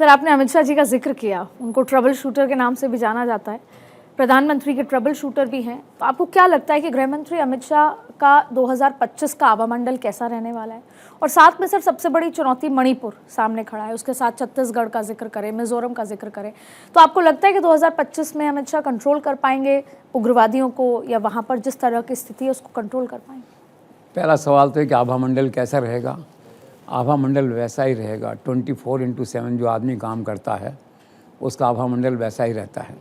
Sir, आपने अमित शाह जी का जिक्र किया, उनको ट्रबल शूटर के नाम से भी जाना जाता है, प्रधानमंत्री के ट्रबल शूटर भी हैं। तो आपको क्या लगता है कि गृह मंत्री अमित शाह का 2025 का आभामंडल कैसा रहने वाला है? और साथ में सर सबसे बड़ी चुनौती मणिपुर सामने खड़ा है, उसके साथ छत्तीसगढ़ का जिक्र करें, मिजोरम का जिक्र करें, तो आपको लगता है कि 2025 में अमित शाह कंट्रोल कर पाएंगे उग्रवादियों को, या वहाँ पर जिस तरह की स्थिति है उसको कंट्रोल कर पाएंगे? पहला सवाल तो है कि आभामंडल कैसा रहेगा। आभामंडल वैसा ही रहेगा, 24/7 जो आदमी काम करता है उसका आभामंडल वैसा ही रहता है।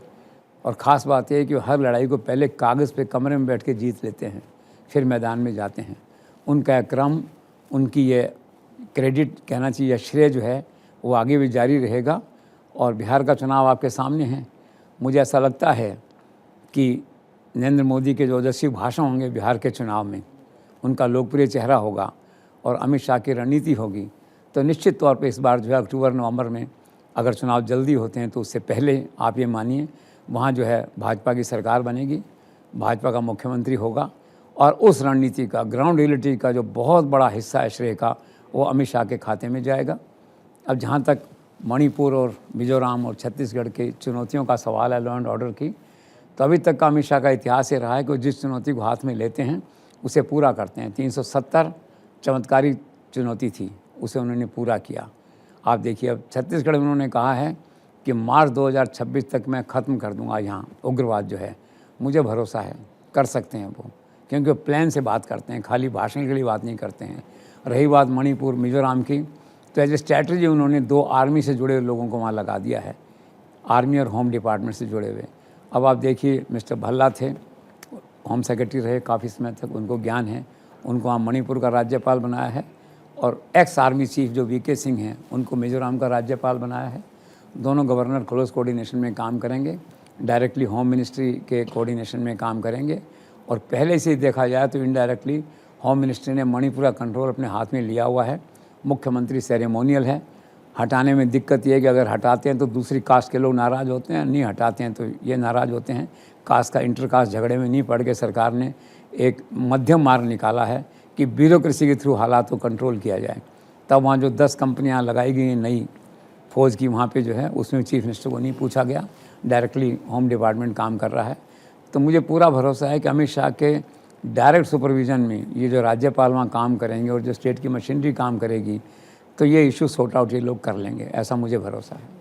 और ख़ास बात यह है कि हर लड़ाई को पहले कागज़ पे कमरे में बैठ के जीत लेते हैं, फिर मैदान में जाते हैं। उनका क्रम, उनकी ये क्रेडिट कहना चाहिए या श्रेय जो है वो आगे भी जारी रहेगा। और बिहार का चुनाव आपके सामने है। मुझे ऐसा लगता है कि नरेंद्र मोदी के जो ओजस्वी भाषण होंगे बिहार के चुनाव में, उनका लोकप्रिय चेहरा होगा और अमित शाह की रणनीति होगी, तो निश्चित तौर पे इस बार जो है अक्टूबर-नवंबर में अगर चुनाव जल्दी होते हैं तो उससे पहले आप ये मानिए वहाँ जो है भाजपा की सरकार बनेगी, भाजपा का मुख्यमंत्री होगा। और उस रणनीति का, ग्राउंड रियलिटी का जो बहुत बड़ा हिस्सा है श्रेय का, वो अमित शाह के खाते में जाएगा। अब जहाँ तक मणिपुर और मिजोरम और छत्तीसगढ़ की चुनौतियों का सवाल है, लॉ एंड ऑर्डर की, तो अभी तक का अमित शाह का इतिहास ये रहा है कि वो जिस चुनौती को हाथ में लेते हैं उसे पूरा करते हैं। 370 चमत्कारी चुनौती थी, उसे उन्होंने पूरा किया। आप देखिए, अब छत्तीसगढ़ में उन्होंने कहा है कि मार्च 2026 तक मैं ख़त्म कर दूंगा यहाँ उग्रवाद जो है। मुझे भरोसा है कर सकते हैं वो, क्योंकि वो प्लान से बात करते हैं, खाली भाषण के लिए बात नहीं करते हैं। रही बात मणिपुर मिजोरम की, तो एज ए स्ट्रैटेजी उन्होंने 2 आर्मी से जुड़े लोगों को वहाँ लगा दिया है, आर्मी और होम डिपार्टमेंट से जुड़े हुए। अब आप देखिए, मिस्टर भल्ला थे, होम सेक्रेटरी रहे काफ़ी समय तक, उनको ज्ञान है, उनको वहाँ मणिपुर का राज्यपाल बनाया है। और एक्स आर्मी चीफ जो वीके सिंह हैं, उनको मिजोरम का राज्यपाल बनाया है। दोनों गवर्नर क्लोज कोऑर्डिनेशन में काम करेंगे, डायरेक्टली होम मिनिस्ट्री के कोऑर्डिनेशन में काम करेंगे। और पहले से ही देखा जाए तो इनडायरेक्टली होम मिनिस्ट्री ने मणिपुर का कंट्रोल अपने हाथ में लिया हुआ है। मुख्यमंत्री सेरेमोनियल है, हटाने में दिक्कत ये है कि अगर हटाते हैं तो दूसरी कास्ट के लोग नाराज़ होते हैं, नहीं हटाते हैं तो ये नाराज़ होते हैं। कास्ट का इंटर कास्ट झगड़े में नहीं पड़ के सरकार ने एक मध्यम मार्ग निकाला है कि ब्यूरोक्रेसी के थ्रू हालात को कंट्रोल किया जाए। तब वहाँ जो 10 कंपनियाँ लगाई गई नई फौज की, वहाँ पे जो है उसमें चीफ मिनिस्टर को नहीं पूछा गया, डायरेक्टली होम डिपार्टमेंट काम कर रहा है। तो मुझे पूरा भरोसा है कि अमित शाह के डायरेक्ट सुपरविज़न में ये जो राज्यपाल वहाँ काम करेंगे और जो स्टेट की मशीनरी काम करेगी, तो ये इशू सॉर्ट आउट ये लोग कर लेंगे, ऐसा मुझे भरोसा है।